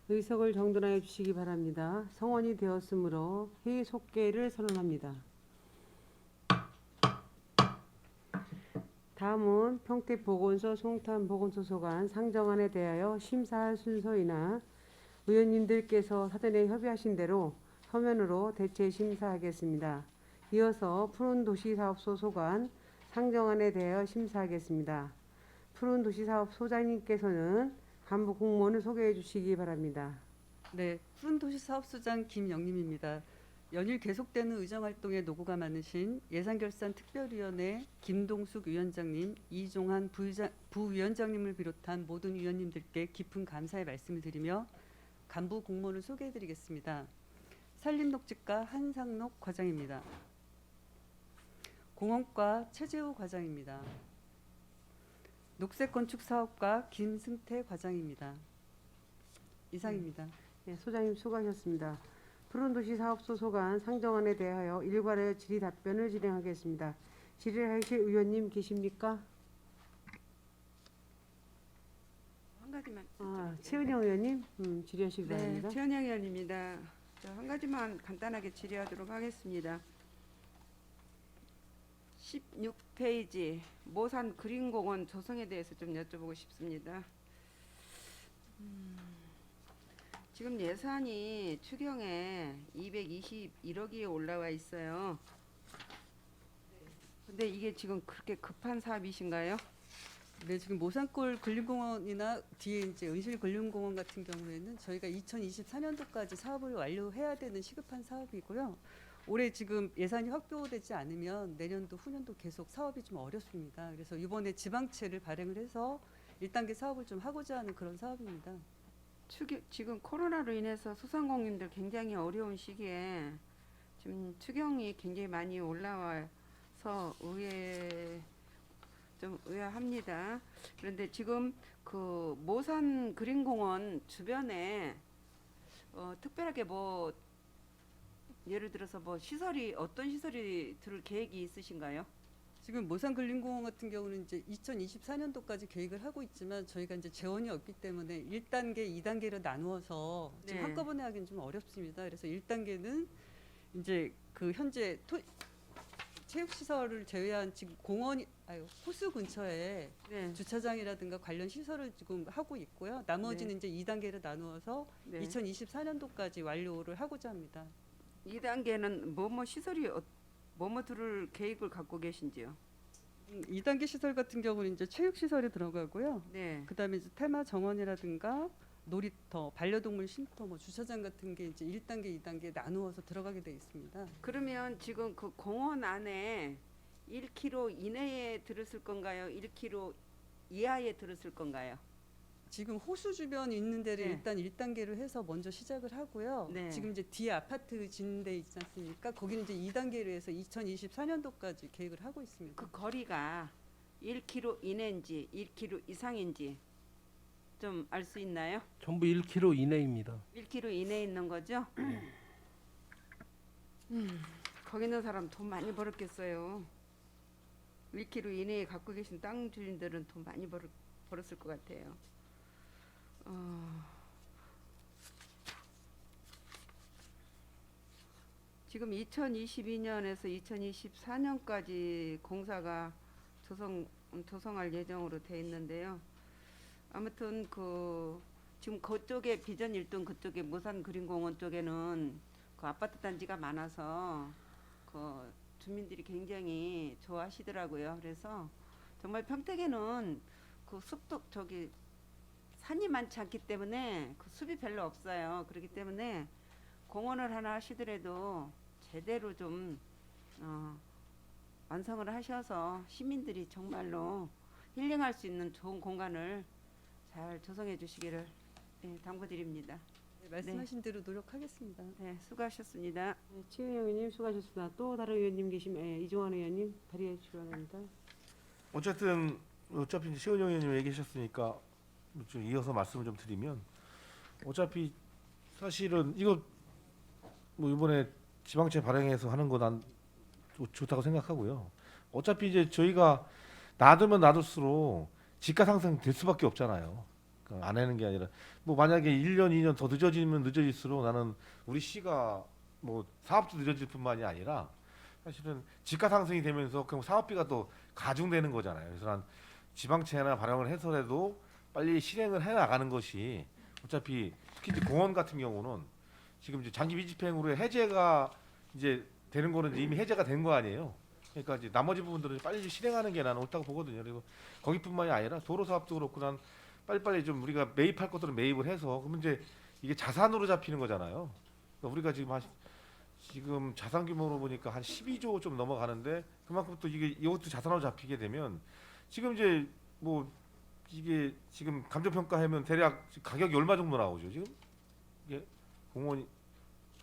의석을 정돈하여 주시기 바랍니다. 성원이 되었으므로 회의 속개를 선언합니다. 다음은 평택보건소, 송탄보건소 소관 상정안에 대하여 심사할 순서이나 의원님들께서 사전에 협의하신 대로 서면으로 대체 심사하겠습니다. 이어서 푸른도시사업소 소관 상정안에 대하여 심사하겠습니다. 푸른도시사업 소장님께서는 간부 공무원을 소개해 주시기 바랍니다. 네, 푸른도시사업소장 김영림입니다. 연일 계속되는 의정활동에 노고가 많으신 예산결산특별위원회 김동숙 위원장님, 이종환 부위원장님을 비롯한 모든 위원님들께 깊은 감사의 말씀을 드리며 간부 공무원을 소개해드리겠습니다. 산림녹지과 한상록 과장입니다. 공원과 최재우 과장입니다. 녹색건축사업과 김승태 과장입니다. 이상입니다. 네, 소장님 수고하셨습니다. 푸른도시사업소 소관 상정안에 대하여 일괄하여 질의 답변을 진행하겠습니다. 질의하실 의원님 계십니까? 한 가지만. 최은영 의원님 질의하시기 바랍니다. 네, 최은영 의원입니다. 한 가지만 간단하게 질의하도록 하겠습니다. 16페이지 모산 그린공원 조성에 대해서 좀 여쭤보고 싶습니다. 지금 예산이 추경에 221억이 올라와 있어요. 근데 이게 지금 그렇게 급한 사업이신가요? 네, 지금 모산골 근린공원이나 뒤에 이제 은실 근린공원 같은 경우에는 저희가 2024년도까지 사업을 완료해야 되는 시급한 사업이고요. 올해 지금 예산이 확보되지 않으면 내년도 후년도 계속 사업이 좀 어렵습니다. 그래서 이번에 지방채를 발행을 해서 1단계 사업을 좀 하고자 하는 그런 사업입니다. 지금 코로나로 인해서 소상공인들 굉장히 어려운 시기에 지금 추경이 굉장히 많이 올라와서 좀 의아합니다. 그런데 지금 그 모산 그린공원 주변에 특별하게 뭐 예를 들어서 뭐 시설이 어떤 시설이 들을 계획이 있으신가요? 지금 모산 근린공원 같은 경우는 이제 2024년도까지 계획을 하고 있지만 저희가 이제 재원이 없기 때문에 1단계, 2단계로 나누어서 지금 네. 한꺼번에 하기는 좀 어렵습니다. 그래서 1단계는 이제 그 현재 체육시설을 제외한 지금 호수 근처에 네. 주차장이라든가 관련 시설을 지금 하고 있고요. 나머지는 이제 2단계로 나누어서 네. 2024년도까지 완료를 하고자 합니다. 2단계는 뭐뭐 시설이 뭐뭐 들을 계획을 갖고 계신지요? 2단계 시설 같은 경우는 이제 체육시설이 들어가고요. 네. 그다음에 이제 테마 정원이라든가 놀이터, 반려동물 쉼터, 뭐 주차장 같은 게 이제 1단계, 2단계 나누어서 들어가게 돼 있습니다. 그러면 지금 그 공원 안에 1km 이내에 들었을 건가요? 1km 이하에 들었을 건가요? 지금 호수 주변 있는 데를 네. 일단 1단계로 해서 먼저 시작을 하고요. 네. 지금 이제 뒤에 아파트 짓는 데 있지 않습니까? 거기는 이제 2단계로 해서 2024년도까지 계획을 하고 있습니다. 그 거리가 1km 이내인지 1km 이상인지 좀 알 수 있나요? 전부 1km 이내입니다. 1km 이내에 있는 거죠? 거기 있는 사람 돈 많이 벌었겠어요. 1km 이내에 갖고 계신 땅 주인들은 돈 많이 벌었을 것 같아요. 지금 2022년에서 2024년까지 공사가 조성할 예정으로 돼 있는데요. 아무튼 지금 그쪽에 비전 1동 그쪽에 모산 그린공원 쪽에는 그 아파트 단지가 많아서 그 주민들이 굉장히 좋아하시더라고요. 그래서 정말 평택에는 그 숲도 산이 많지 않기 때문에 그 숲이 별로 없어요. 그렇기 때문에 공원을 하나 하시더라도 제대로 좀 완성을 하셔서 시민들이 정말로 힐링할 수 있는 좋은 공간을 잘 조성해 주시기를 당부드립니다. 네, 말씀하신 대로 노력하겠습니다. 네, 수고하셨습니다. 네, 최은영 의원님 수고하셨습니다. 또 다른 의원님 계시면 이종환 의원님 발의해 주시기 바랍니다. 어차피 이제 시은영 의원님 얘기하셨으니까 좀 이어서 말씀을 좀 드리면 어차피 사실은 이거 뭐 이번에 지방채 발행해서 하는 거 난 좋다고 생각하고요. 어차피 이제 저희가 놔두면 놔둘수록 집가 상승 될 수밖에 없잖아요. 안 하는 게 아니라 뭐 만약에 1년, 2년 더 늦어지면 늦어질수록 나는 우리 시가 뭐 사업도 늦어질 뿐만이 아니라 사실은 지가 상승이 되면서 그럼 사업비가 또 가중되는 거잖아요. 그래서 난 지방채나 발행을 해서라도 빨리 실행을 해 나가는 것이 어차피 특히 이제 공원 같은 경우는 지금 이제 장기 미집행으로 해제가 이제 되는 거는 이제 이미 해제가 된 거 아니에요. 그러니까 이제 나머지 부분들은 빨리 좀 실행하는 게 나는 옳다고 보거든요. 그리고 거기뿐만이 아니라 도로 사업도 그렇고 난 빨리빨리 좀 우리가 매입할 것들은 매입을 해서 그러면 이제 이게 자산으로 잡히는 거잖아요. 그러니까 우리가 지금 자산 규모로 보니까 한 12조 좀 넘어가는데 그만큼 또 이것도 자산으로 잡히게 되면 지금 이제 뭐 이게 지금 감정평가하면 대략 가격이 얼마 정도 나오죠 지금 이게 공원이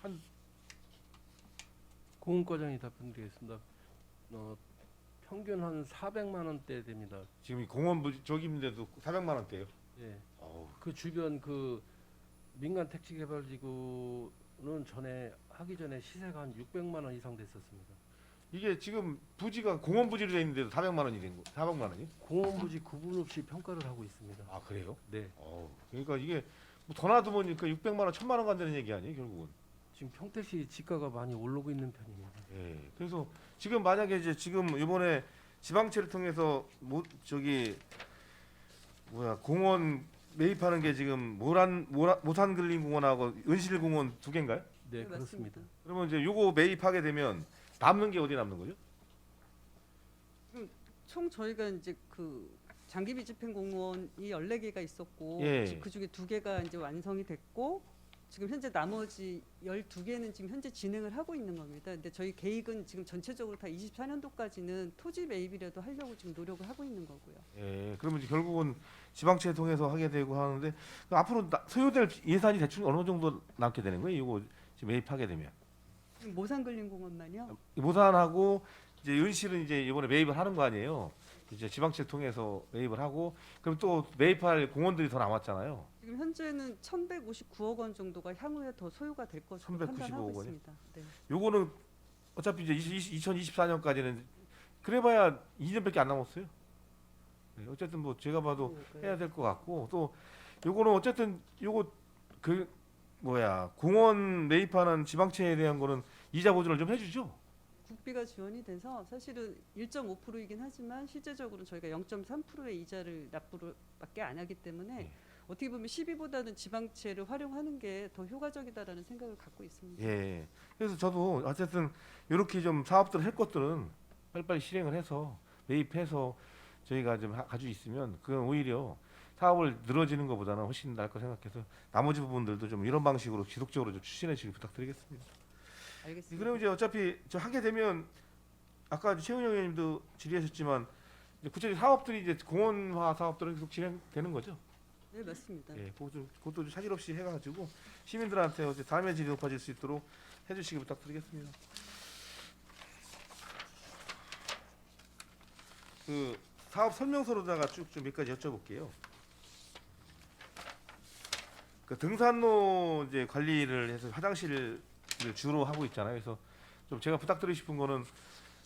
한 공원과장이 답변드리겠습니다. 평균 한 400만 원대 됩니다. 지금 이 공원 저기 있는데도 400만 원대예요. 예. 어우, 그 주변 그 민간 택지개발지구는 하기 전에 시세가 한 600만 원 이상 됐었습니다. 이게 지금 부지가 공원 부지로 돼 있는데도 400만 원이 된 거, 400만 원이? 공원 부지 구분 없이 평가를 하고 있습니다. 아 그래요? 네. 그러니까 이게 뭐더 놔두면 600만 원, 1000만 원 간다는 얘기 아니에요 결국은? 지금 평택시 지가가 많이 오르고 있는 편입니다. 예. 그래서 지금 만약에 이제 지금 이번에 지방채를 통해서 공원 매입하는 게 지금 모산근린공원하고 은실공원 두 개인가요? 네, 네, 그렇습니다. 맞습니다. 그러면 이제 요거 매입하게 되면 남는 게 어디 남는 거죠? 총 저희가 이제 그 장기 미집행 공원이 14개가 있었고 예. 그 중에 2개가 이제 완성이 됐고 지금 현재 나머지 12개는 지금 현재 진행을 하고 있는 겁니다. 근데 저희 계획은 지금 전체적으로 다 24년도까지는 토지 매입이라도 하려고 지금 노력을 하고 있는 거고요. 예. 그러면 이제 결국은 지방채 통해서 하게 되고 하는데 그 앞으로 소요될 예산이 대충 어느 정도 남게 되는 거예요? 이거 지금 매입하게 되면 지금 모산근린공원만요. 모산하고 이제 은실은 이제 이번에 매입을 하는 거 아니에요? 이제 지방채 통해서 매입을 하고 그럼 또 매입할 공원들이 더 남았잖아요. 지금 현재는 1,159억 원 정도가 향후에 더 소요가 될 것으로 1195억 판단하고 원이요? 있습니다. 네. 요거는 어차피 이제 2024년까지는 그래봐야 2년밖에 안 남았어요. 네, 어쨌든 뭐 제가 봐도 해야 될 것 같고 또 요거는 어쨌든 요거 공원 매입하는 지방채에 대한 거는 이자 보전을 좀 해주죠. 국비가 지원이 돼서 사실은 1.5%이긴 하지만 실제적으로 저희가 0.3%의 이자를 납부밖에 안 하기 때문에 네. 어떻게 보면 12보다는 지방채를 활용하는 게 더 효과적이다라는 생각을 갖고 있습니다. 예. 그래서 저도 어쨌든 이렇게 좀 사업들을 할 것들은 빨리빨리 실행을 해서 매입해서 저희가 좀 가지고 있으면 그건 오히려 사업을 늘어지는 것보다는 훨씬 나을 거 생각해서 나머지 부분들도 좀 이런 방식으로 지속적으로 좀 추진해 주시기 부탁드리겠습니다. 알겠습니다. 그럼 이제 어차피 저 하게 되면 아까 최은영 의원님도 질의하셨지만 이제 구체적인 사업들이 이제 공원화 사업들은 계속 진행되는 거죠. 네, 맞습니다. 예, 그것도 좀 차질 없이 해가지고 시민들한테 어제 삶의 질이 높아질 수 있도록 해주시기 부탁드리겠습니다. 그 사업 설명서로다가 쭉 좀 몇 가지 여쭤볼게요. 그 등산로 이제 관리를 해서 화장실을 주로 하고 있잖아요. 그래서 좀 제가 부탁드리고 싶은 거는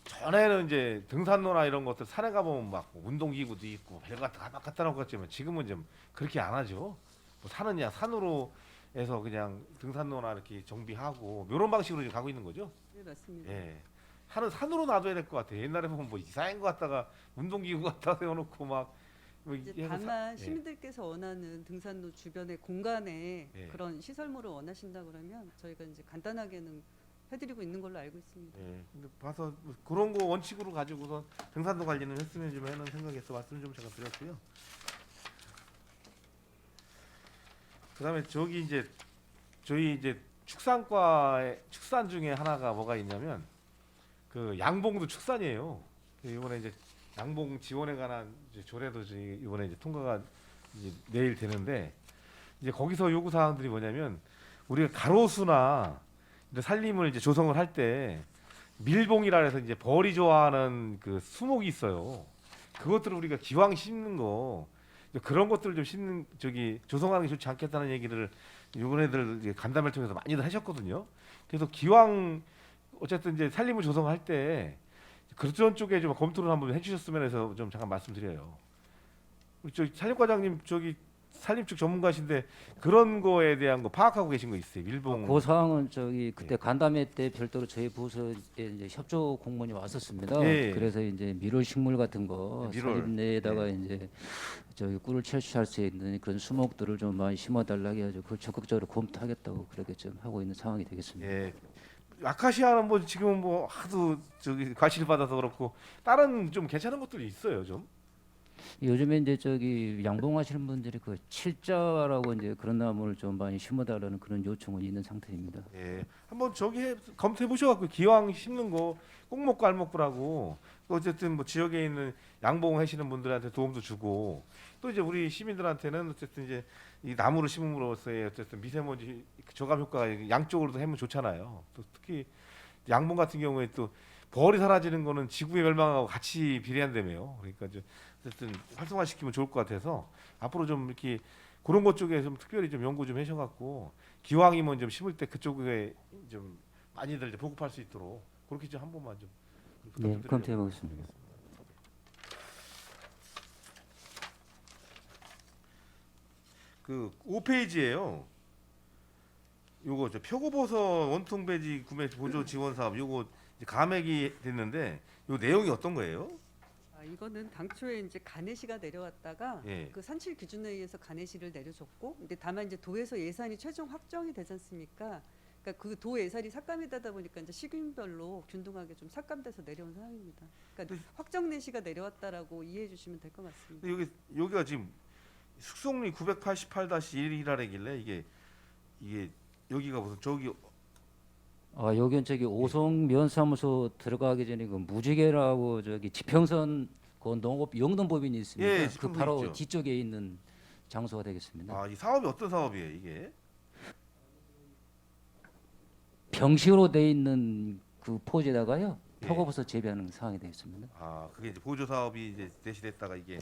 전에는 이제 등산로나 이런 것들 산에 가보면 막 운동기구도 있고 별거 같은 거 막 갖다 놓고 갔지만 지금은 좀 그렇게 안 하죠. 뭐 산은 그냥 산으로 해서 그냥 등산로나 이렇게 정비하고 이런 방식으로 지금 가고 있는 거죠. 네, 맞습니다. 예. 산으로 놔둬야 될 것 같아요. 옛날에 보면 뭐 이상한 거 갖다가 운동기구 갖다 세워놓고 막 뭐 이제 해서 다만 예. 시민들께서 원하는 등산로 주변의 공간에 예. 그런 시설물을 원하신다 그러면 저희가 이제 간단하게는 해드리고 있는 걸로 알고 있습니다. 예. 근데 봐서 뭐 그런 거 원칙으로 가지고서 등산로 관리는 했으면 좀 하는 생각에서 말씀 좀 제가 드렸고요. 그다음에 저희 이제 축산과의 축산 중에 하나가 뭐가 있냐면 그 양봉도 축산이에요. 이번에 이제 양봉 지원에 관한 이제 조례도 이번에 이제 통과가 이제 내일 되는데 이제 거기서 요구 사항들이 뭐냐면 우리가 가로수나 이제 산림을 이제 조성을 할 때 밀봉이라 해서 이제 벌이 좋아하는 그 수목이 있어요. 그것들을 우리가 기왕 심는 거 그런 것들을 좀 심는 조성하는 게 좋지 않겠다는 얘기를 이번에들 이제 간담회를 통해서 많이들 하셨거든요. 그래서 기왕 어쨌든 이제 산림을 조성할 때 그런 쪽에 좀 검토를 한번 해주셨으면 해서 좀 잠깐 말씀드려요. 우리 산림과장님 산림 쪽 전문가신데 그런 거에 대한 거 파악하고 계신 거 있어요? 밀봉. 그 사항은 저기 그때 간담회 때 별도로 저희 부서에 이제 협조 공문이 왔었습니다. 예. 그래서 이제 밀월 식물 같은 거 밀월. 산림 내에다가 이제 저기 꿀을 채취할 수 있는 그런 수목들을 좀 많이 심어달라고 해가지고 그걸 적극적으로 검토하겠다고 그렇게 좀 하고 있는 상황이 되겠습니다. 예. 아카시아는 뭐 지금 뭐 하도 저기 과실 받아서 그렇고 다른 좀 괜찮은 것들이 있어요, 좀. 요즘에 이제 저기 양봉하시는 분들이 그 칠자라고 이제 그런 나무를 좀 많이 심어달라는 그런 요청은 있는 상태입니다. 예. 한번 검토해 보셔갖고 기왕 심는 거 꼭목고 알목부라고 어쨌든 뭐 지역에 있는 양봉 하시는 분들한테 도움도 주고 또 이제 우리 시민들한테는 어쨌든 이제 이 나무를 심음으로써의 어쨌든 미세먼지 저감 효과가 양쪽으로도 하면 좋잖아요. 또 특히 양봉 같은 경우에 또 벌이 사라지는 거는 지구의 멸망하고 같이 비례한다며요. 그러니까 이제 어쨌든 활성화시키면 좋을 것 같아서 앞으로 좀 이렇게 그런 것 쪽에 좀 특별히 좀 연구 좀 하셔갖고 기왕이면 좀 심을 때 그쪽에 좀 많이들 이제 보급할 수 있도록 그렇게 좀 한 번만 좀 네, 부탁드리려고. 검토해 보겠습니다. 그 5페이지에요. 요거 저 표고버섯 원통 배지 구매 보조 지원 사업 요거 이제 감액이 됐는데 요 내용이 어떤 거예요? 이거는 당초에 이제 가내시가 내려왔다가 예. 그 산출 기준에 의해서 가내시를 내려줬고, 근데 다만 이제 도에서 예산이 최종 확정이 되지 않습니까? 그러니까 그 도 예산이 삭감이 되다 보니까 이제 시군별로 균등하게 좀 삭감돼서 내려온 상황입니다. 그러니까 확정 내시가 내려왔다라고 이해해 주시면 될 것 같습니다. 근데 여기가 지금 숙성리 988-1이라길래 이게 여기가 무슨 저기 아, 여기는 저기 오송 면사무소 들어가기 전에 그 무지개라고 저기 지평선 그 농업 영농법인이 있습니다. 예, 그 지평선 바로 있죠. 뒤쪽에 있는 장소가 되겠습니다. 이 사업이 어떤 사업이에요 이게? 병식으로 돼 있는 그 포지에다가요 예. 표고버섯 재배하는 상황이 되겠습니다. 그게 이제 보조 사업이 이제 대시됐다가 이게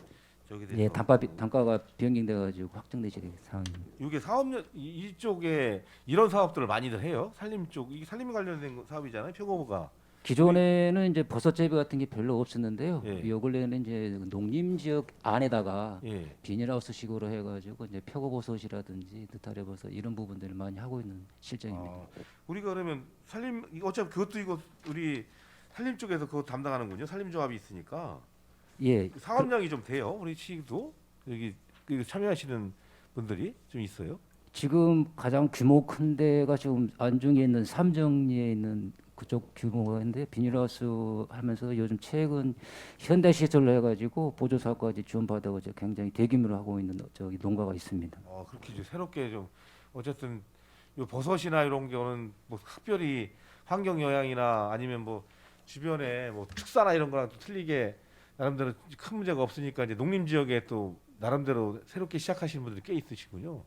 저기 돼서 예, 단가가 변경돼가지고 확정되지 될 상황입니다. 이게 사업력 이쪽에 이런 사업들을 많이들 해요. 산림 쪽 이게 산림 관련된 사업이잖아요. 표고버가. 기존에는 이제 버섯 재배 같은 게 별로 없었는데요. 예. 요 근래에는 이제 농림 지역 안에다가 예. 비닐하우스식으로 해가지고 이제 표고버섯이라든지 느타리버섯 이런 부분들을 많이 하고 있는 실정입니다. 우리가 그러면 산림 어차피 그것도 이거 우리 산림 쪽에서 그거 담당하는군요. 산림조합이 있으니까 예, 사업량이 좀 돼요. 우리 시도 여기 참여하시는 분들이 좀 있어요. 지금 가장 규모 큰 데가 지금 안중에 있는 삼정리에 있는 그쪽 규모가 있는데 비닐하우스 하면서 요즘 최근 현대시설로 해가지고 보조 사업까지 지원받아가지고 굉장히 대규모로 하고 있는 저기 농가가 있습니다. 그렇게 이제 새롭게 좀 어쨌든 요 버섯이나 이런 경우는 뭐 특별히 환경 영향이나 아니면 뭐 주변에 뭐 축사나 이런 거랑 또 틀리게 나름대로 큰 문제가 없으니까 이제 농림 지역에 또 나름대로 새롭게 시작하시는 분들이 꽤 있으시군요.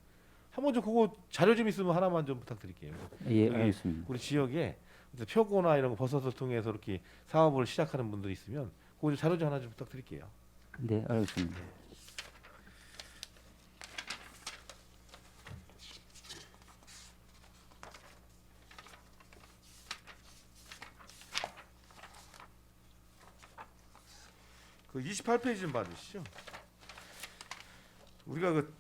한번 좀 그거 자료 좀 있으면 하나만 좀 부탁드릴게요. 예, 여기 알겠습니다. 우리 지역에 표고나 이런 거 버섯을 통해서 이렇게 사업을 시작하는 분들이 있으면 그거 좀 자료 좀 하나 좀 부탁드릴게요. 네, 알겠습니다. 그 28페이지 좀 봐주시죠. 우리가 그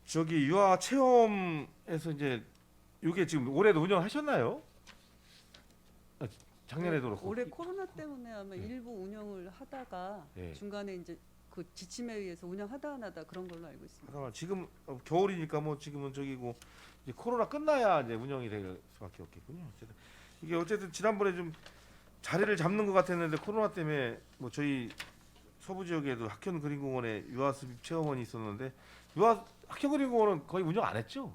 저기 유아 체험에서 이제 이게 지금 올해도 운영하셨나요? 작년에도 그렇고. 올해 코로나 때문에 아마 일부 운영을 하다가 예. 중간에 이제 그 지침에 의해서 운영하다 안 하다 그런 걸로 알고 있습니다. 잠깐만 지금 겨울이니까 뭐 지금은 저기고 이제 코로나 끝나야 이제 운영이 될 수밖에 없겠군요. 어쨌든 이게 어쨌든 지난번에 좀 자리를 잡는 것 같았는데 코로나 때문에 뭐 저희 서부 지역에도 학현 그린공원에 유아 습입 체험원이 있었는데 학현 그린공원은 거의 운영 안 했죠?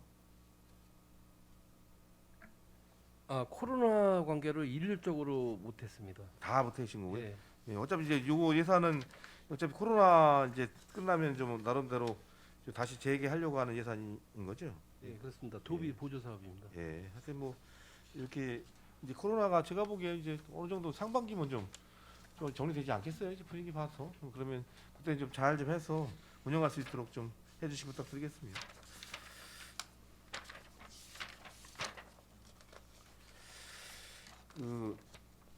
코로나 관계로 일률적으로 못했습니다. 다 못하신 거고요. 예. 예, 어차피 이제 요거 예산은 어차피 코로나 이제 끝나면 좀 나름대로 좀 다시 재개하려고 하는 예산인 거죠. 예, 그렇습니다. 도비 예. 보조 사업입니다. 예, 하여튼 뭐 이렇게 이제 코로나가 제가 보기에 이제 어느 정도 상반기면 좀 정리되지 않겠어요? 이제 분위기 봐서 그러면 그때 좀 잘 좀 해서 운영할 수 있도록 좀 해주시 부탁드리겠습니다. 그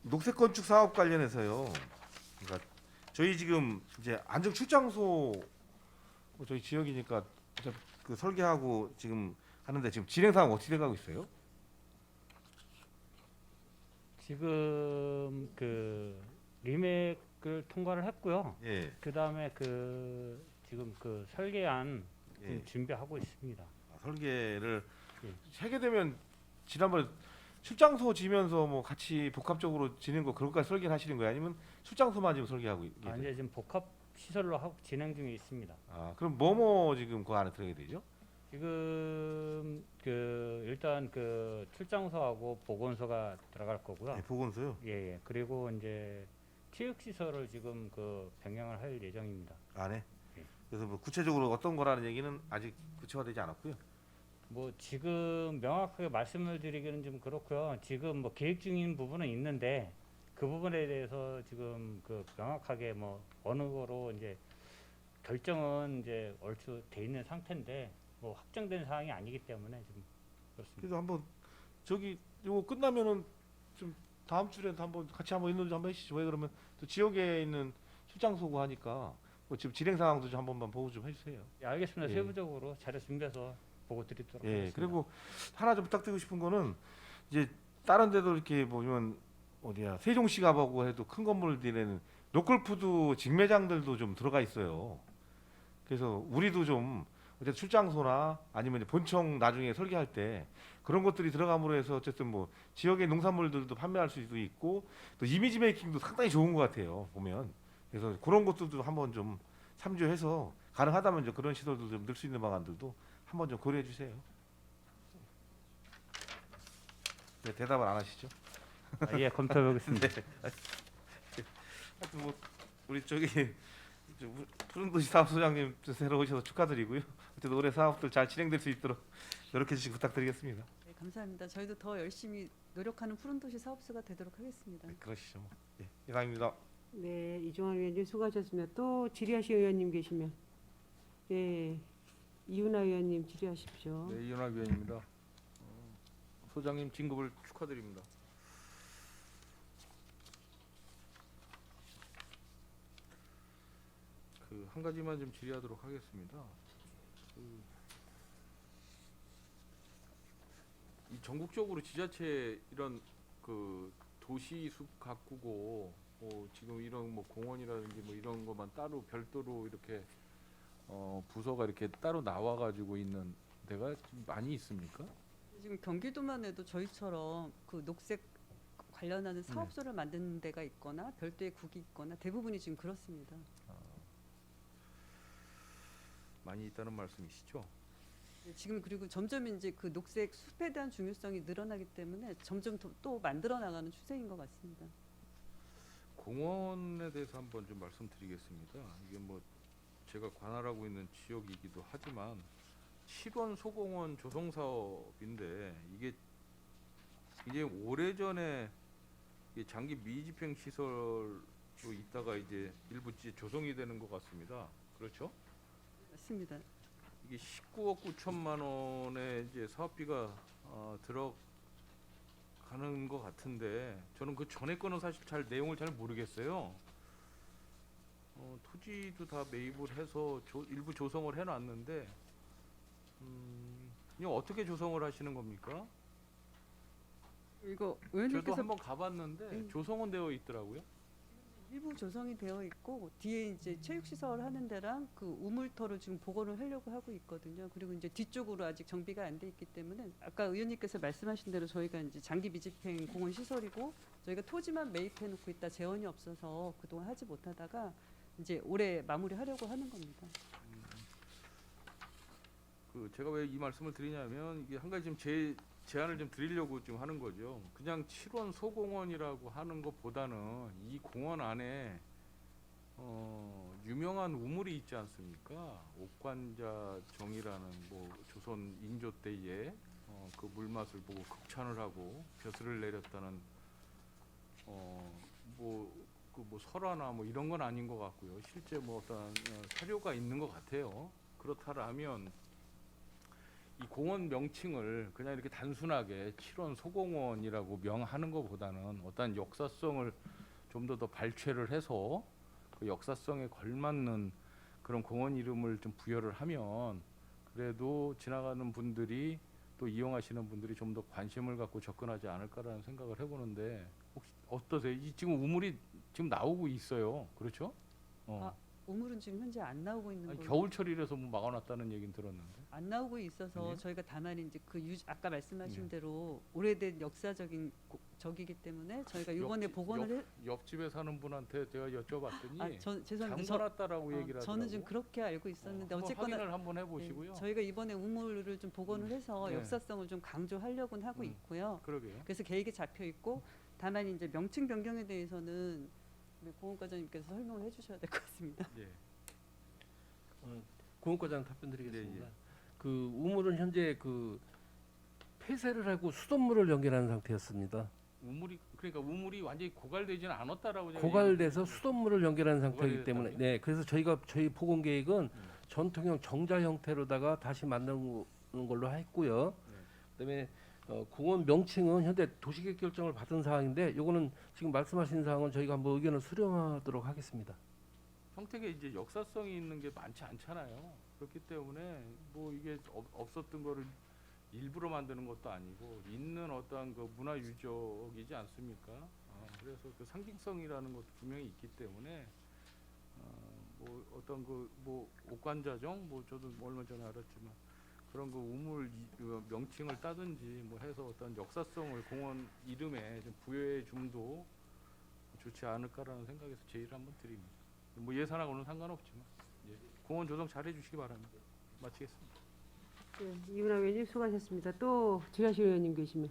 녹색 건축 사업 관련해서요. 그러니까 저희 지금 이제 안정 출장소 저희 지역이니까 그 설계하고 지금 하는데 지금 진행 상황 어떻게 돼가고 있어요? 지금 그 리맥을 통과를 했고요. 예. 그 다음에 그 지금 그 설계안 예. 준비하고 있습니다. 설계를 예. 하게 되면 지난번에 출장소 지면서 뭐 같이 복합적으로 지는 거 그것까지 설계를 하시는 거예요? 아니면 출장소만 지금 설계하고 계세요? 아, 이제 지금 복합 시설로 하고 진행 중에 있습니다. 아, 그럼 뭐뭐 지금 그 안에 들어가게 되죠? 지금 그 일단 그 출장소하고 보건소가 들어갈 거고요. 네, 보건소요. 예, 예. 그리고 이제 체육 시설을 지금 그 병행을 할 예정입니다. 안에. 예. 그래서 뭐 구체적으로 어떤 거라는 얘기는 아직 구체화되지 않았고요. 뭐 지금 명확하게 말씀을 드리기는 좀 그렇고요. 지금 뭐 계획 중인 부분은 있는데 그 부분에 대해서 지금 그 명확하게 뭐 어느 거로 이제 결정은 이제 얼추 돼 있는 상태인데 뭐 확정된 사항이 아니기 때문에 좀 그렇습니다. 그래서 한번 저기 이거 끝나면은 좀 다음 주에도 한번 같이 한번 인터뷰 한번 해주시죠. 왜 그러면 또 지역에 있는 출장소고 하니까 뭐 지금 진행 상황도 좀 한 번만 보고 좀 해주세요. 예, 알겠습니다. 예. 세부적으로 자료 준비해서 보고 드리도록 예. 하겠습니다. 그리고 하나 좀 부탁드리고 싶은 거는 이제 다른 데도 이렇게 보면 어디야 세종시 가보고 해도 큰 건물들에는 로컬푸드 직매장들도 좀 들어가 있어요. 그래서 우리도 좀 어쨌든 출장소나 아니면 이제 본청 나중에 설계할 때 그런 것들이 들어감으로 해서 어쨌든 뭐 지역의 농산물들도 판매할 수도 있고 또 이미지 메이킹도 상당히 좋은 것 같아요 보면. 그래서 그런 것들도 한번 좀 참조해서 가능하다면 이제 그런 시설도 좀 넣을 수 있는 방안들도 한번 좀 고려해 주세요. 네, 대답을 안 하시죠? 아, 예, 검토해 보겠습니다. 하여튼 뭐 우리 저기 푸른도시 사업소장님 새로 오셔서 축하드리고요. 어쨌든 올해 사업들 잘 진행될 수 있도록 노력해 주시기 부탁드리겠습니다. 네, 감사합니다. 저희도 더 열심히 노력하는 푸른도시 사업소가 되도록 하겠습니다. 네, 그러시죠. 뭐. 예, 이상입니다. 네, 이종환 위원님 수고하셨습니다. 또 질의하실 의원님 계시면 예, 이윤아 의원님 질의하십시오. 네, 이현학 위원입니다. 소장님 진급을 축하드립니다. 그 한 가지만 좀 질의하도록 하겠습니다. 이 전국적으로 지자체 이런 그 도시 숲 가꾸고 지금 이런 뭐 공원이라든지 뭐 이런 것만 따로 별도로 이렇게 부서가 이렇게 따로 나와 가지고 있는 데가 좀 많이 있습니까? 지금 경기도만 해도 저희처럼 그 녹색 관련하는 사업소를 만드는 데가 있거나 별도의 국이 있거나 대부분이 지금 그렇습니다. 많이 있다는 말씀이시죠? 네, 지금 그리고 점점 이제 그 녹색 숲에 대한 중요성이 늘어나기 때문에 점점 또 만들어 나가는 추세인 것 같습니다. 공원에 대해서 한번 좀 말씀드리겠습니다. 이게 뭐 제가 관할하고 있는 지역이기도 하지만 7원 소공원 조성 사업인데 이게 이제 오래전에 이게 장기 미집행 시설로 있다가 이제 일부 이제 조성이 되는 것 같습니다. 그렇죠? 맞습니다. 이게 19억 9천만 원의 이제 사업비가 들어가는 것 같은데 저는 그 전에 거는 사실 잘 내용을 잘 모르겠어요. 토지도 다 매입을 해서 일부 조성을 해놨는데 이거 어떻게 조성을 하시는 겁니까? 이거 저도 의원님께서 한번 가봤는데 조성은 되어 있더라고요. 일부 조성이 되어 있고 뒤에 이제 체육시설 하는 데랑 그 우물터를 지금 복원을 하려고 하고 있거든요. 그리고 이제 뒤쪽으로 아직 정비가 안 돼 있기 때문에 아까 의원님께서 말씀하신 대로 저희가 이제 장기 미집행 공원 시설이고 저희가 토지만 매입해 놓고 있다 재원이 없어서 그동안 하지 못하다가 이제 올해 마무리하려고 하는 겁니다. 그 제가 왜 이 말씀을 드리냐면 이게 한 가지 좀 제안을 좀 드리려고 좀 하는 거죠. 그냥 7원 소공원이라고 하는 것보다는 이 공원 안에 유명한 우물이 있지 않습니까? 옥관자정이라는 뭐 조선 인조 때에 그 물맛을 보고 극찬을 하고 벼슬을 내렸다는 뭐 설화나 뭐 이런 건 아닌 것 같고요. 실제 뭐 어떤 사료가 있는 것 같아요. 그렇다면 이 공원 명칭을 그냥 이렇게 단순하게 7원 소공원이라고 명하는 것보다는 어떤 역사성을 좀 더 발췌를 해서 그 역사성에 걸맞는 그런 공원 이름을 좀 부여를 하면 그래도 지나가는 분들이 또 이용하시는 분들이 좀 더 관심을 갖고 접근하지 않을까라는 생각을 해보는데 혹시 어떠세요? 이 지금 우물이 지금 나오고 있어요. 그렇죠? 우물은 지금 현재 안 나오고 있는 아니, 걸로 겨울철이라서 뭐 막아놨다는 얘기는 들었는데. 안 나오고 있어서 아니에요? 저희가 다만 이제 아까 말씀하신 네. 대로 오래된 역사적인 적이기 때문에 저희가 이번에 복원을 해. 옆집에 사는 분한테 제가 여쭤봤더니 죄송합니다. 잠궈놨다라고 얘기를 하더라고. 저는 지금 그렇게 알고 있었는데 한번 어쨌거나 확인을 한번 해보시고요. 저희가 이번에 우물을 좀 복원을 해서 네. 역사성을 좀 강조하려고는 하고 있고요. 그러게요. 그래서 계획에 잡혀 있고 다만 이제 명칭 변경에 대해서는 우리 공원과장님께서 설명을 해주셔야 될 것 같습니다. 예. 공원과장 답변드리겠습니다. 네, 예. 그 우물은 현재 그 폐쇄를 하고 수돗물을 연결하는 상태였습니다. 그러니까 우물이 완전히 고갈되지는 않았다라고 제가 고갈돼서 얘기했는데. 수돗물을 연결하는 상태이기 고갈이 때문에 됐다고요? 네 그래서 저희 복원 계획은 전통형 정자 형태로다가 다시 만드는 걸로 했고요. 네. 그다음에 공원 명칭은 현재 도시계획 결정을 받은 사항인데 이거는 지금 말씀하신 사항은 저희가 한번 의견을 수렴하도록 하겠습니다. 평택에 이제 역사성이 있는 게 많지 않잖아요. 그렇기 때문에 뭐 이게 없었던 거를 일부러 만드는 것도 아니고 있는 어떠한 그 문화 유적이지 않습니까? 그래서 그 상징성이라는 것도 분명히 있기 때문에 뭐 어떤 그 뭐 옥관자정 뭐 저도 얼마 전에 알았지만 그런 그 우물 명칭을 따든지 뭐 해서 어떤 역사성을 공원 이름에 좀 부여해 줌도 좋지 않을까라는 생각에서 제의를 한번 드립니다. 뭐 예산하고는 상관없지만 공원 조성 잘 해주시기 바랍니다. 마치겠습니다. 네, 이분하 의원님 수고하셨습니다. 또 지하실 의원님 계시면.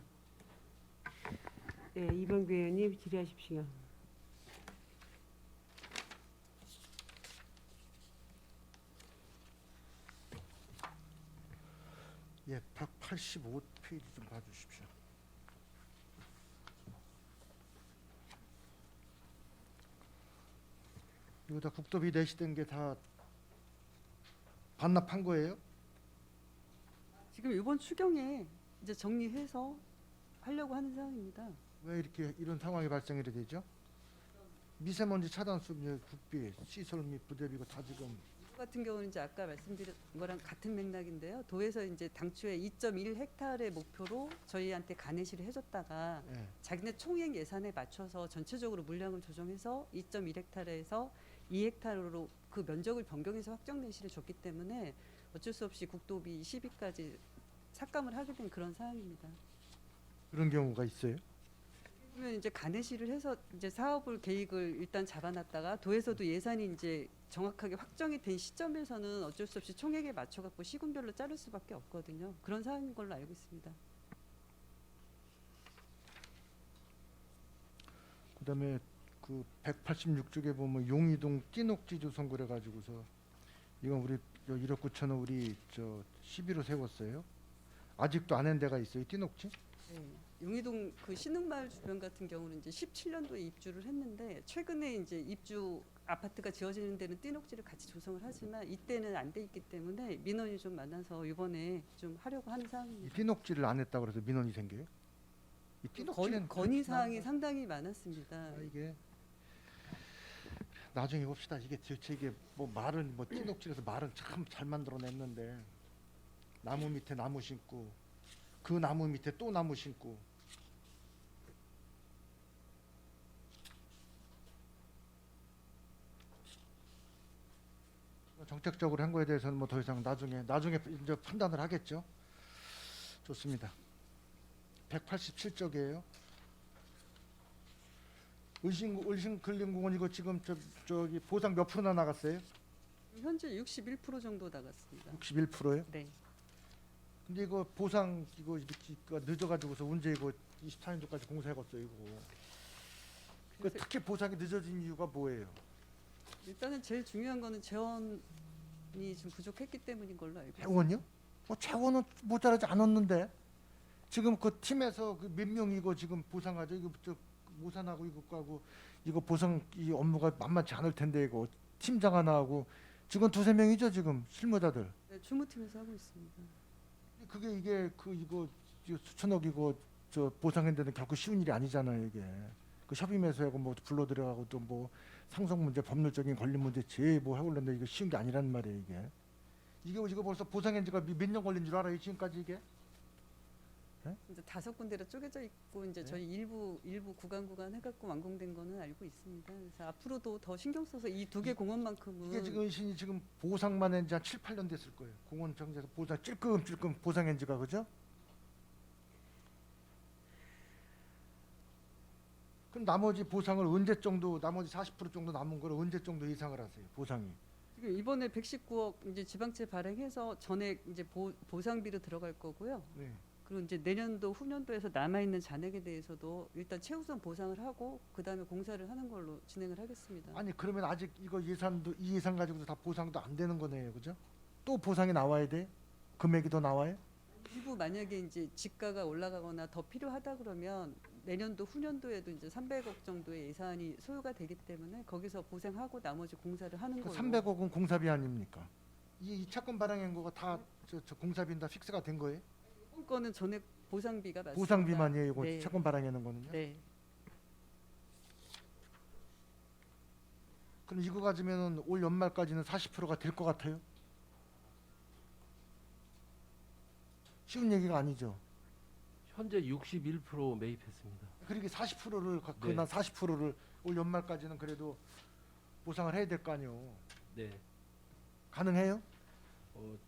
네, 이병배 의원님 질의하십시오. 예, 185페이지 좀 봐주십시오. 이거 다 국도비 내시된 게 다 반납한 거예요? 지금 이번 추경에 이제 정리해서 하려고 하는 상황입니다. 왜 이렇게 이런 상황이 발생이 되죠? 미세먼지 차단수 국비, 시설 및 부대비고 다 지금 같은 경우는 이제 아까 말씀드린 거랑 같은 맥락인데요. 도에서 이제 당초에 2.1헥타르의 목표로 저희한테 간해시를 해줬다가 예. 자기네 총액 예산에 맞춰서 전체적으로 물량을 조정해서 2.1헥타르에서 2헥타르로 그 면적을 변경해서 확정 내시를 줬기 때문에 어쩔 수 없이 국도비 10위까지 삭감을 하게 된 그런 상황입니다. 그런 경우가 있어요? 그러면 이제 간해시를 해서 이제 사업을 계획을 일단 잡아놨다가 도에서도 예산이 이제 정확하게 확정이 된 시점에서는 어쩔 수 없이 총액에 맞춰갖고 시군별로 자를 수밖에 없거든요. 그런 상황인 걸로 알고 있습니다. 그다음에 그 186쪽에 보면 용이동 띠녹지 조성 그래 가지고서 이건 우리 1억 9천원 우리 11호 세웠어요. 아직도 안 한 데가 있어요. 띠녹지? 네. 용이동 그 신흥마을 주변 같은 경우는 이제 17년도에 입주를 했는데 최근에 이제 입주 아파트가 지어지는 데는 띠녹지를 같이 조성을 하지만 이때는 안 돼 있기 때문에 민원이 좀 많아서 이번에 좀 하려고 하는 이 상황입니다. 띠녹지를 안 했다고 그래서 민원이 생겨요? 이 띠녹지는 건의 사항이 상당히 많았습니다. 이게 나중에 봅시다. 이게 도대체 이게 뭐 말은 뭐 띠녹지라서 말은 참 잘 만들어냈는데 나무 밑에 나무 심고 그 나무 밑에 또 나무 심고 정책적으로 한 거에 대해서는 뭐 더 이상 나중에 이제 판단을 하겠죠. 좋습니다. 187쪽이에요. 을신근린공원 이거 지금 저기 보상 몇 프로나 나갔어요? 현재 61% 정도 나갔습니다. 61%요? 네. 근데 이거 보상 이거 이렇게 늦어가지고서 언제 이거 24년도까지 공사해갔어요 이거. 그 특히 보상이 늦어진 이유가 뭐예요? 일단은 제일 중요한 거는 재원이 좀 부족했기 때문인 걸로 알고 있습니다. 재원이요? 뭐 재원은 모자라지 않았는데 지금 그 팀에서 그 몇 명 이거 지금 보상하죠? 이거 저 모산하고 이거하고 이거 보상 이 업무가 만만치 않을 텐데 이거 팀장 하나 하고 직원 2-3명이죠 지금 실무자들. 네, 주무팀에서 하고 있습니다. 그게 이게 그 이거 수천억 이거 저 보상했는데 결코 쉬운 일이 아니잖아요 이게. 그 협의매수하고 뭐 불러들여가고 또 뭐 상속 문제, 법률적인 권리 문제 제뭐 하고 그러는데 이거 쉬운 게 아니란 말이에요 이게. 이거 벌써 보상한 지가 몇 년 걸린 줄 알아요? 지금까지 이게? 이제 5군데로 쪼개져 있고 이제 네. 저희 일부 구간 해갖고 완공된 거는 알고 있습니다. 그래서 앞으로도 더 신경 써서 이 2개 공원만큼은 이게 지금 신이 지금 보상만 한지 한 7, 8년 됐을 거예요. 공원 정지에서 보상 찔끔찔끔 보상한 지가 그죠? 그럼 나머지 보상을 언제 정도 나머지 40% 정도 남은 걸 언제 정도 예상을 하세요? 보상이. 지금 이번에 119억 이제 지방채 발행해서 전액 이제 보상비로 들어갈 거고요. 네. 그리고 이제 내년도 후년도에서 남아 있는 잔액에 대해서도 일단 최우선 보상을 하고 그다음에 공사를 하는 걸로 진행을 하겠습니다. 아니 그러면 아직 이거 예산도 이 예산 가지고도 다 보상도 안 되는 거네요. 그죠? 또 보상이 나와야 돼? 금액이 더 나와요? 일부 만약에 이제 지가가 올라가거나 더 필요하다 그러면 내년도 후년도에도 이제 300억 정도의 예산이 소요가 되기 때문에 거기서 보상하고 나머지 공사를 하는 그 걸로. 300억은 공사비 아닙니까? 이 차권 발행한 거가 다 저 공사비는 다 픽스가 된 거예요? 이번 거는 전액 보상비가 맞습니다. 보상비만이에요. 이거 네. 차권 발행하는 거는요? 네. 그럼 이거 가지면은 올 연말까지는 40%가 될 것 같아요? 쉬운 얘기가 아니죠. 현재 61% 매입했습니다. 그러니까 40%를 네. 그난 40%를 올 연말까지는 그래도 보상을 해야 될 거 아니에요. 네. 가능해요? 어,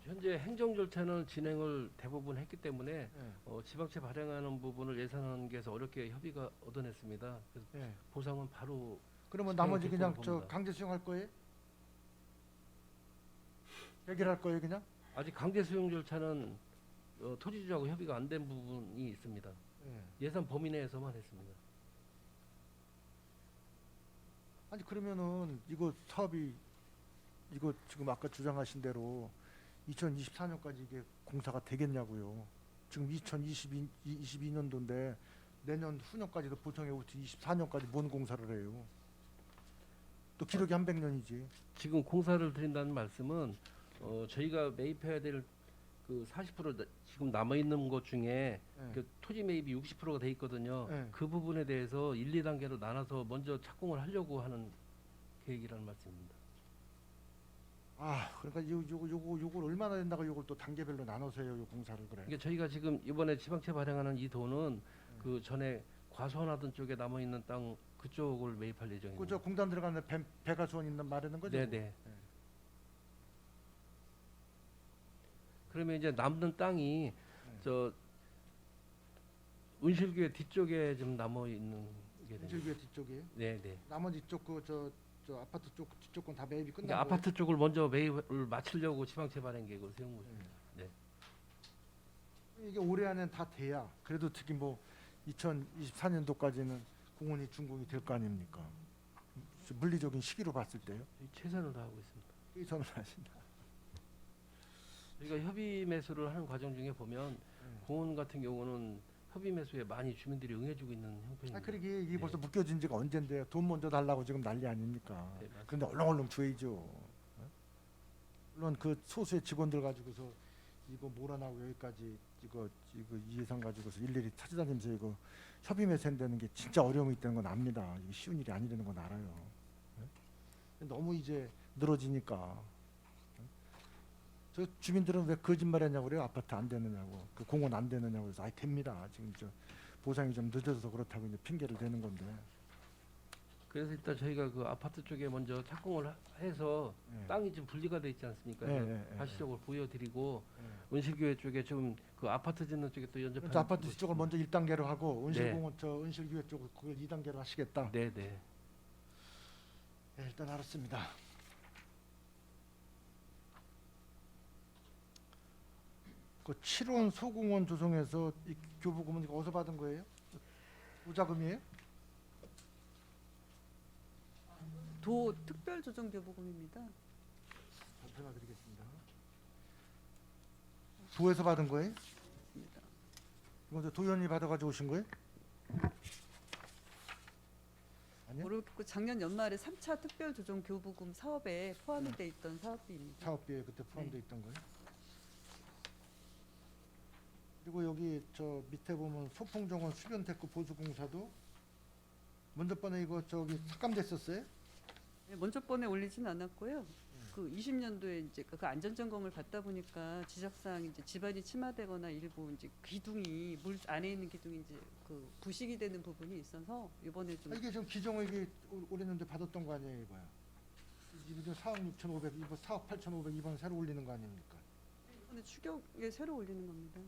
현재 행정 절차는 진행을 대부분 했기 때문에 네. 지방채 발행하는 부분을 예산안계에서 어렵게 협의가 얻어냈습니다. 그래서 예. 보상은 바로 그러면 집행 나머지 그냥 결정을 저 봅니다. 강제 수용할 거예요? 해결할 거예요 그냥? 아직 강제 수용 절차는 토지주하고 협의가 안 된 부분이 있습니다. 예. 예산 범위 내에서만 했습니다. 아니 그러면은 이거 사업이 이거 지금 아까 주장하신 대로 2024년까지 이게 공사가 되겠냐고요. 지금 2022년도인데 내년 후년까지도 보통에 24년까지 뭔 공사를 해요. 또 기록이 한 100년이지. 지금 공사를 드린다는 말씀은 저희가 매입해야 될 그 40% 지금 남아 있는 것 중에 예. 그 토지 매입이 60%가 돼 있거든요. 네. 그 부분에 대해서 1, 2단계로 나눠서 먼저 착공을 하려고 하는 계획이라는 말씀입니다. 아 그러니까 요걸 얼마나 된다고 요걸 또 단계별로 나눠서 해요 요 공사를 그래. 그러니까 저희가 지금 이번에 지방채 발행하는 이 돈은 그 전에 과수원하던 쪽에 남아 있는 땅 그쪽을 매입할 예정입니다. 그저 공단 들어가는 배가 수원 있는 말하는 거죠? 네네. 그러면 이제 남는 땅이 저 은실교회 뒤쪽에 좀 남아 있는 게 됩니다. 인질교회 뒤쪽이에요? 네네. 나머지 쪽 그 저 아파트 쪽 뒤쪽 건 다 매입이 끝난 그러니까 거예요? 아파트 쪽을 먼저 매입을 마치려고 지방채 발행 계획을 세운 거죠. 이게 올해 안엔 다 돼야 그래도 특히 뭐 2024년도까지는 공원이 준공이 될 거 아닙니까? 물리적인 시기로 봤을 때요. 최선을 다하고 있습니다. 최선을 하신다. 저희가 협의 매수를 하는 과정 중에 보면 네. 공원 같은 경우는 협의 매수에 많이 주민들이 응해주고 있는 형편입니다. 아 그러게 이게 네. 벌써 묶여진 지가 언젠데요. 돈 먼저 달라고 지금 난리 아닙니까? 네, 맞습니다. 그런데 얼렁얼렁 줘야죠. 어? 물론 그 소수의 직원들 가지고서 이거 몰아나고 여기까지 이거 이 예산 가지고서 일일이 찾아다니면서 이거 협의 매수한다는 게 진짜 어려움이 있다는 건 압니다. 이게 쉬운 일이 아니라는 건 알아요. 예? 너무 이제 늘어지니까. 저 주민들은 왜 거짓말했냐고 그래요. 아파트 안 되느냐고, 그 공원 안 되느냐고 그래서 아이 됩니다. 지금 저 보상이 좀 늦어서 그렇다고 이제 핑계를 대는 건데. 그래서 일단 저희가 그 아파트 쪽에 먼저 착공을 해서 예. 땅이 좀 분리가 돼 있지 않습니까? 예, 그래서 예, 예, 가시적으로 보여드리고 예. 은실교회 쪽에 좀 그 아파트 짓는 쪽에 또 연접하는 그래서 아파트 쪽을 먼저 1단계로 하고 네. 은실공원 저 은실교회 쪽을 그걸 2단계로 하시겠다. 네네. 네, 일단 알았습니다. 그 7원 소공원 조성해서 이 교부금은 이거 어디서 받은 거예요? 무자금이에요? 도 특별조정교부금입니다. 답변 드리겠습니다. 도에서 받은 거예요? 맞습니다. 이건 저 도연이 받아가지고 오신 거예요? 아니요? 모르겠고 작년 연말에 3차 특별조정교부금 사업에 포함이 돼 있던 사업비입니다. 사업비에 그때 포함되어 있던 거예요? 그리고 여기 저 밑에 보면 소풍정원 수변테크 보수공사도 먼저 번에 이거 저기 삭감됐었어요? 네, 먼저 번에 올리진 않았고요. 그 20년도에 이제 그 안전 점검을 받다 보니까 지적사항 이제 집안이 침하되거나 일부 이제 기둥이 물 안에 있는 기둥이 이제 그 부식이 되는 부분이 있어서 이번에 좀 이게 지금 기종을 이게 올렸는데 받았던 거 아니에요, 이거야? 이거 지금 4억 6,500, 이거 4억 8,500 이번 새로 올리는 거 아닙니까? 이번에 추격에 새로 올리는 겁니다.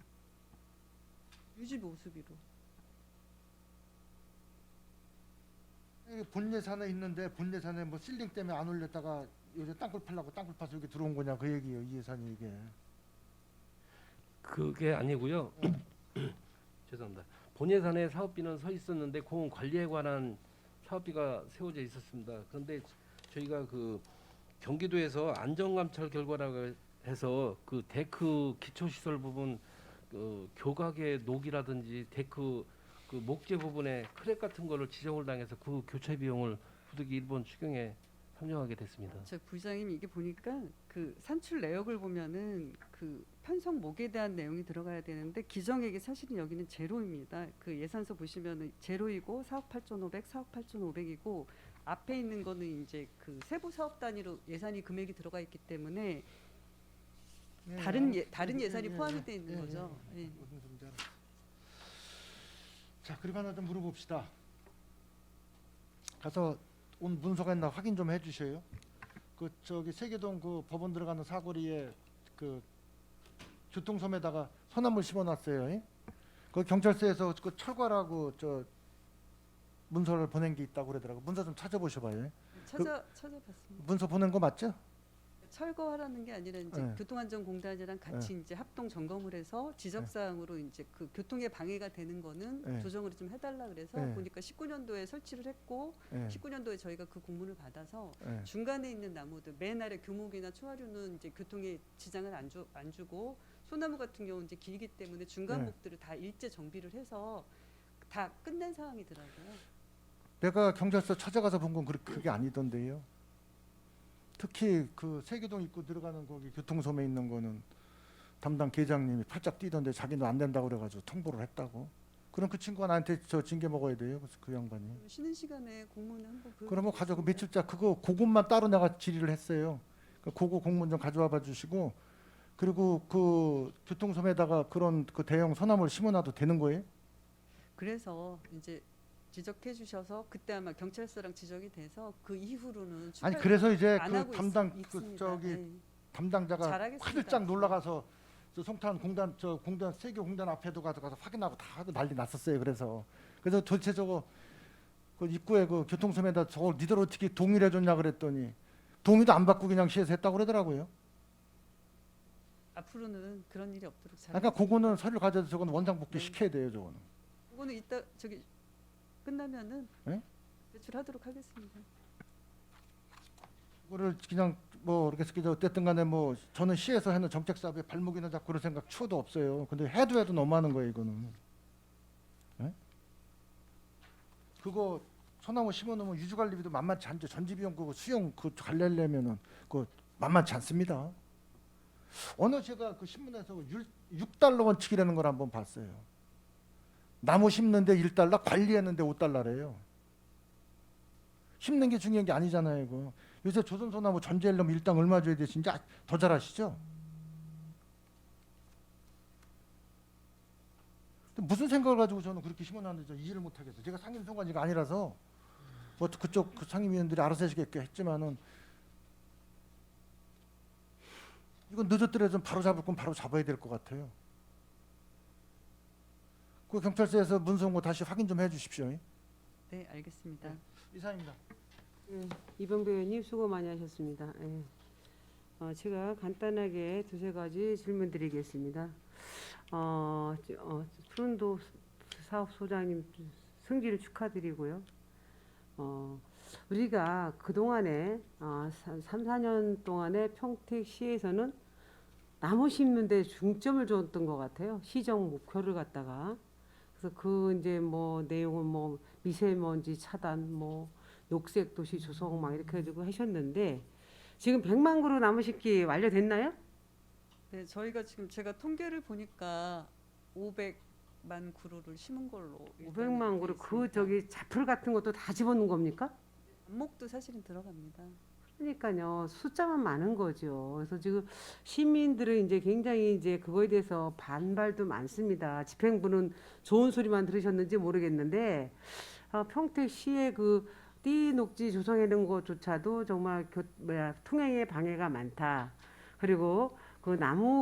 유지 보수비로. 이게 본 예산에 있는데 본 예산에 뭐 실링 때문에 안 올렸다가 요새 땅굴 팔라고 땅굴 파서 여기 들어온 거냐 그 얘기예요. 이 예산이 이게. 그게 아니고요. 죄송합니다. 본 예산에 사업비는 서 있었는데 공원 관리에 관한 사업비가 세워져 있었습니다. 그런데 저희가 그 경기도에서 안전감찰 결과라고 해서 그 데크 기초시설 부분 그 교각의 녹이라든지 데크 그 목재 부분에 크랙 같은 거를 지정을 당해서 그 교체 비용을 부득이 일본 추경에 상정하게 됐습니다. 저 부장님 이게 보니까 그 산출 내역을 보면은 그 편성 목에 대한 내용이 들어가야 되는데 기정액이 사실은 여기는 제로입니다. 그 예산서 보시면은 제로이고 4억 8,500, 4억 8,500이고 앞에 있는 거는 이제 그 세부 사업 단위로 예산이 금액이 들어가 있기 때문에 다른 예산이 포함이 돼 있는 거죠. 예. 무슨 소리인지 알았어. 자, 그리고 하나 좀 물어봅시다. 가서 온 문서가 있나 확인 좀 해주셔요. 그 저기 세계동 그 법원 들어가는 사거리에 그 교통섬에다가 소나무 심어놨어요. 예? 그 경찰서에서 그 철거라고 저 문서를 보낸 게 있다고 그러더라고. 문서 좀 찾아보셔봐요. 예? 찾아봤습니다. 문서 보낸 거 맞죠? 철거하라는 게 아니라 이제 네. 교통안전공단이랑 같이 이제 합동 점검을 해서 지적사항으로 이제 그 교통에 방해가 되는 거는 네. 조정을 좀 해달라 그래서 네. 보니까 19년도에 설치를 했고 예. 19년도에 저희가 그 공문을 받아서 예. 중간에 있는 나무들 맨 아래 교목이나 초하류는 이제 교통에 지장을 안 주고 소나무 같은 경우는 이제 길기 때문에 중간 네. 목들을 다 일제 정비를 해서 다 끝낸 상황이더라고요. 내가 경찰서 찾아가서 본 건 그게 아니던데요. 특히 그 세계동 입구 들어가는 거기 교통섬에 있는 거는 담당 계장님이 팔짝 뛰던데 자기는 안 된다고 그래가지고 통보를 했다고. 그럼 그 친구가 나한테 저 징계 먹어야 돼요. 그 양반이. 쉬는 시간에 공문을 한번 그러면 가져 그 며칠자 그것만 따로 내가 질의를 했어요. 그거 공문 좀 가져와 봐 주시고 그리고 그 교통섬에다가 그런 그 대형 소나무를 심어놔도 되는 거예요? 그래서 이제 지적해 주셔서 그때 아마 경찰서랑 지적이 돼서 그 이후로는 아니 추가 그래서 이제 안 그 하고 담당 그 있습니다. 저기 네. 담당자가 잘하겠습니다. 화들짝 놀라가서 저 송탄 공단 저 공단 세계 공단 앞에도 가서 확인하고 다 하고 난리 났었어요. 그래서 도대체 저거 그 입구에 그 교통섬에다 저걸 니들 어떻게 동의를 해줬냐 그랬더니 동의도 안 받고 그냥 시에서 했다고 그러더라고요. 앞으로는 그런 일이 없도록 잘. 그러니까 그거는 서류 가져서 저거는 원상 복귀 네. 시켜야 돼요. 저거는. 그거는 이따 저기 끝나면은 네? 제출하도록 하겠습니다. 그거를 그냥 뭐 이렇게 어쨌든 간에 뭐 저는 시에서 하는 정책 사업에 발목이나 잡고 그럴 생각 추호도 없어요. 근데 해도 너무하는 거예요. 이거는. 네? 그거 소나무 심어놓으면 유지관리비도 만만치 않죠. 전지비용 그거 수용 그 관리하려면은 그거 만만치 않습니다. 어느 제가 그 신문에서 6달러 원칙이라는 걸 한번 봤어요. 나무 심는데 1달러, 관리했는데 5달러래요. 심는 게 중요한 게 아니잖아요. 이거. 요새 조선소나무 전제하려면 일당 얼마 줘야 되신지 더 잘 아시죠? 무슨 생각을 가지고 저는 그렇게 심어놨는지 저 이해를 못하겠어요. 제가 상임선관위가 아니라서 뭐 그쪽 그 상임위원들이 알아서 하시겠게 했지만은 이건 늦었더라도 좀 바로 잡을 건 바로 잡아야 될 것 같아요. 그 경찰서에서 문서 온 거 다시 확인 좀 해주십시오. 네, 알겠습니다. 이상입니다. 예, 이병배 의원님 수고 많이 하셨습니다. 예. 제가 간단하게 두세 가지 질문 드리겠습니다. 푸른도 사업소장님 승진을 축하드리고요. 우리가 그동안에 3, 4년 동안에 평택시에서는 나무 심는 데 중점을 줬던 것 같아요. 시정 목표를 갖다가. 그래서 그 이제 뭐 내용은 뭐 미세먼지 차단 뭐 녹색 도시 조성 막 이렇게 해가지고 하셨는데 지금 100만 그루 나무 심기 완료됐나요? 네, 저희가 지금 제가 통계를 보니까 500만 그루를 심은 걸로. 500만 그루 돼 그 있습니다. 저기 자풀 같은 것도 다 집어넣은 겁니까? 안목도 사실은 들어갑니다. 그러니까요. 숫자만 많은 거죠. 그래서 지금 시민들은 이제 굉장히 이제 그거에 대해서 반발도 많습니다. 집행부는 좋은 소리만 들으셨는지 모르겠는데 평택시의 그 띠녹지 조성해놓은 것조차도 정말 통행에 방해가 많다. 그리고 그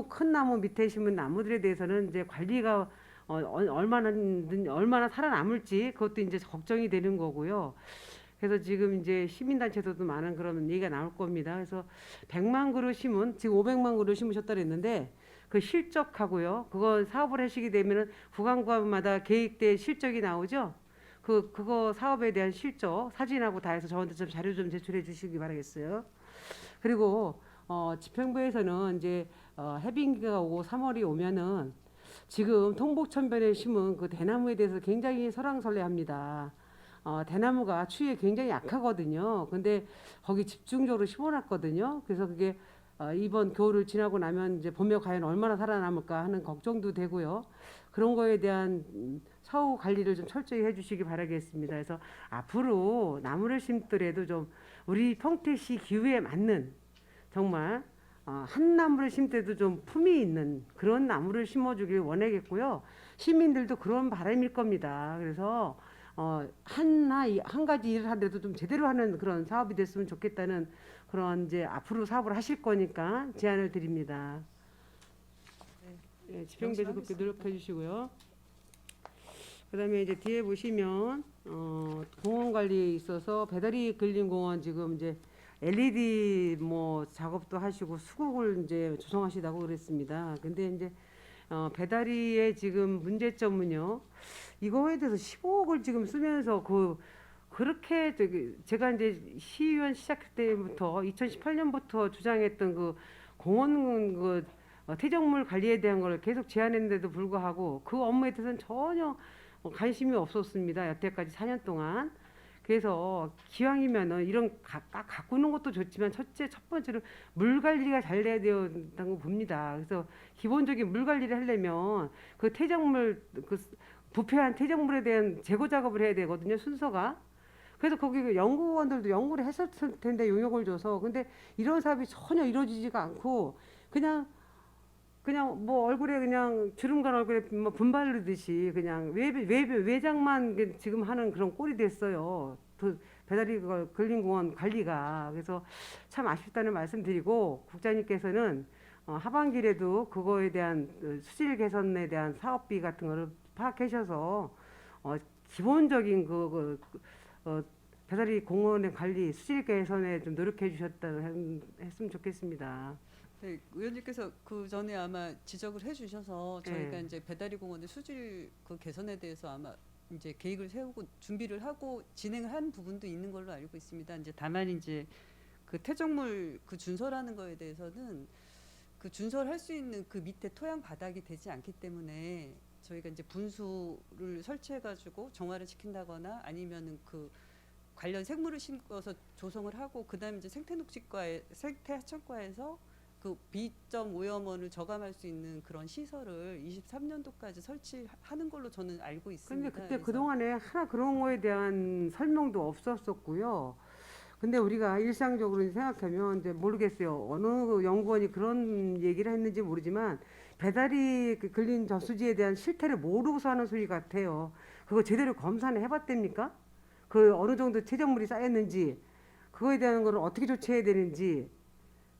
큰 나무 밑에 심은 나무들에 대해서는 이제 관리가 얼마나 살아남을지 그것도 이제 걱정이 되는 거고요. 그래서 지금 이제 시민단체에서도 많은 그런 얘기가 나올 겁니다. 그래서 100만 그루 심은 지금 500만 그루 심으셨다 그랬는데 그 실적하고요. 그거 사업을 하시게 되면은 구간마다 계획된 실적이 나오죠. 그거 사업에 대한 실적 사진하고 다 해서 저한테 좀 자료 좀 제출해 주시기 바라겠어요. 그리고 집행부에서는 이제 해빙기가 오고 3월이 오면은 지금 통복천변에 심은 그 대나무에 대해서 굉장히 설왕설래합니다. 대나무가 추위에 굉장히 약하거든요. 근데 거기 집중적으로 심어놨거든요. 그래서 그게 이번 겨울을 지나고 나면 이제 봄에 과연 얼마나 살아남을까 하는 걱정도 되고요. 그런 거에 대한 사후 관리를 좀 철저히 해주시기 바라겠습니다. 그래서 앞으로 나무를 심더라도 좀 우리 평택시 기후에 맞는 정말 한 나무를 심더라도 좀 품이 있는 그런 나무를 심어주길 원하겠고요. 시민들도 그런 바람일 겁니다. 그래서 한 가지 일을 하더라도 좀 제대로 하는 그런 사업이 됐으면 좋겠다는 그런 이제 앞으로 사업을 하실 거니까 제안을 드립니다. 네, 집행부에서 그렇게 노력해 주시고요. 그다음에 이제 뒤에 보시면 공원 관리에 있어서 배다리 근린공원 지금 이제 LED 뭐 작업도 하시고 수국을 이제 조성하시다고 그랬습니다. 근데 이제 배다리의 지금 문제점은요. 이거에 대해서 15억을 지금 쓰면서 그렇게 제가 이제 시의원 시작할 때부터 2018년부터 주장했던 그 공원 퇴적물 관리에 대한 걸 계속 제안했는데도 불구하고 그 업무에 대해서는 전혀 관심이 없었습니다. 여태까지 4년 동안. 그래서 기왕이면은 이런 가꾸는 것도 좋지만 첫 번째로 물 관리가 잘 돼야 된다고 봅니다. 그래서 기본적인 물 관리를 하려면 그 퇴적물 부패한 퇴적물에 대한 제거 작업을 해야 되거든요. 순서가. 그래서 거기 연구원들도 연구를 했을 텐데 용역을 줘서 근데 이런 사업이 전혀 이루어지지가 않고 그냥 뭐 얼굴에 그냥 주름간 얼굴에 뭐 분바르듯이 그냥 외장만 지금 하는 그런 꼴이 됐어요. 배다리 근린공원 관리가. 그래서 참 아쉽다는 말씀드리고 국장님께서는 하반기에도 그거에 대한 수질 개선에 대한 사업비 같은 거를 파악하셔서 기본적인 배다리 공원의 관리 수질 개선에 좀 노력해 주셨다면 했으면 좋겠습니다. 네, 의원님께서 그 전에 아마 지적을 해주셔서 저희가 네. 이제 배다리 공원의 수질 그 개선에 대해서 아마 이제 계획을 세우고 준비를 하고 진행을 한 부분도 있는 걸로 알고 있습니다. 이제 다만 이제 그 퇴적물 그 준설하는 거에 대해서는 그 준설할 수 있는 그 밑에 토양 바닥이 되지 않기 때문에 저희가 이제 분수를 설치해가지고 정화를 시킨다거나 아니면은 그 관련 생물을 심어서 조성을 하고 그다음에 이제 생태하천과에서 그 비점 오염원을 저감할 수 있는 그런 시설을 23년도까지 설치하는 걸로 저는 알고 있습니다. 근데 그때 그동안에 하나 그런 거에 대한 설명도 없었었고요. 근데 우리가 일상적으로 생각하면 이제 모르겠어요. 어느 연구원이 그런 얘기를 했는지 모르지만 배다리 근린 저수지에 대한 실태를 모르고서 하는 소리 같아요. 그거 제대로 검사는 해봤답니까? 그 어느 정도 퇴적물이 쌓였는지 그거에 대한 거를 어떻게 조치해야 되는지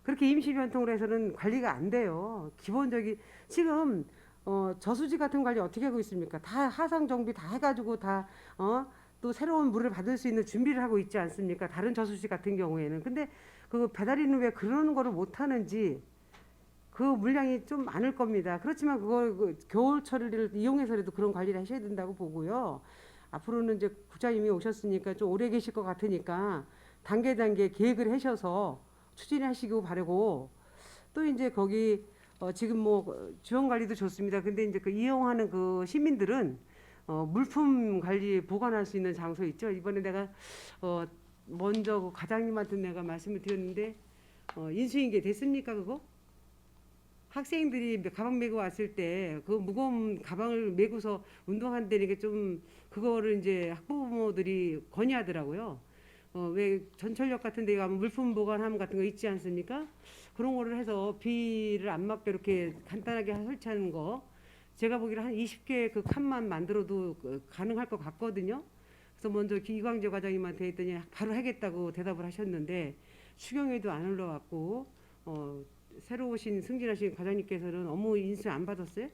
그렇게 임시변통으로 해서는 관리가 안 돼요. 기본적인 지금 저수지 같은 관리 어떻게 하고 있습니까? 다 하상 정비 다 해가지고 또 새로운 물을 받을 수 있는 준비를 하고 있지 않습니까? 다른 저수지 같은 경우에는. 근데 그 배다리는 왜 그런 거를 못 하는지 그 물량이 좀 많을 겁니다. 그렇지만 그걸 겨울철을 이용해서라도 그런 관리를 하셔야 된다고 보고요. 앞으로는 이제 국장님이 오셨으니까 좀 오래 계실 것 같으니까 단계 계획을 하셔서 추진하시고 바라고 또 이제 거기 지금 뭐 주원 관리도 좋습니다. 근데 이제 그 이용하는 그 시민들은 물품 관리 보관할 수 있는 장소 있죠. 이번에 내가 먼저 그 과장님한테 내가 말씀을 드렸는데 인수인계 됐습니까 그거? 학생들이 가방 메고 왔을 때 그 무거운 가방을 메고서 운동한다는 게 좀 그거를 이제 학부모들이 건의하더라고요. 왜 전철역 같은 데 가면 물품 보관함 같은 거 있지 않습니까? 그런 거를 해서 비를 안 맞게 이렇게 간단하게 설치하는 거 제가 보기로 한 20개 그 칸만 만들어도 가능할 것 같거든요. 그래서 먼저 이광재 과장님한테 했더니 바로 하겠다고 대답을 하셨는데 추경에도 안 올라왔고 새로 오신 승진하신 과장님께서는 업무 인수 안 받았어요?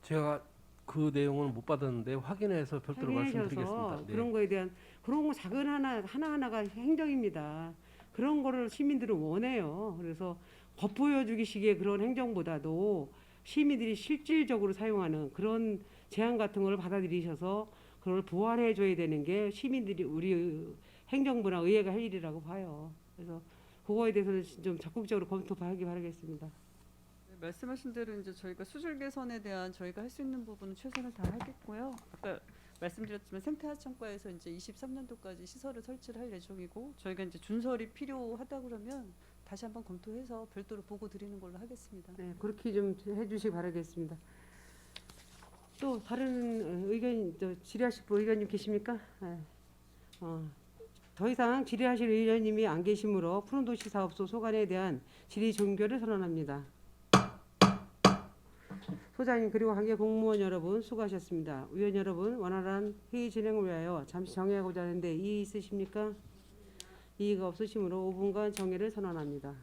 제가 그 내용은 못 받았는데 확인해서 별도로 말씀드리겠습니다. 네. 그런 거에 대한 그런 거 작은 하나하나가 행정입니다. 그런 거를 시민들은 원해요. 그래서 겉보여주기식의 그런 행정보다도 시민들이 실질적으로 사용하는 그런 제안 같은 걸 받아들이셔서 그걸 보완해 줘야 되는 게 시민들이 우리 행정부나 의회가 할 일이라고 봐요. 그래서 그거에 대해서는 좀 적극적으로 검토하기 바라겠습니다. 네, 말씀하신 대로 이제 저희가 수질 개선에 대한 저희가 할 수 있는 부분은 최선을 다하겠고요. 아까 말씀드렸지만 생태하천과에서 이제 23년도까지 시설을 설치를 할 예정이고 저희가 이제 준설이 필요하다 그러면 다시 한번 검토해서 별도로 보고 드리는 걸로 하겠습니다. 네, 그렇게 좀 해주시기 바라겠습니다. 또 다른 의견, 질의하실 분 의견님 계십니까? 네. 더 이상 질의하실 의원님이 안 계시므로 푸른도시 사업소 소관에 대한 질의 종결을 선언합니다. 소장님 그리고 관계 공무원 여러분 수고하셨습니다. 위원 여러분 원활한 회의 진행을 위하여 잠시 정회하고자 하는데 이의 있으십니까? 이의가 없으시므로 5분간 정회를 선언합니다.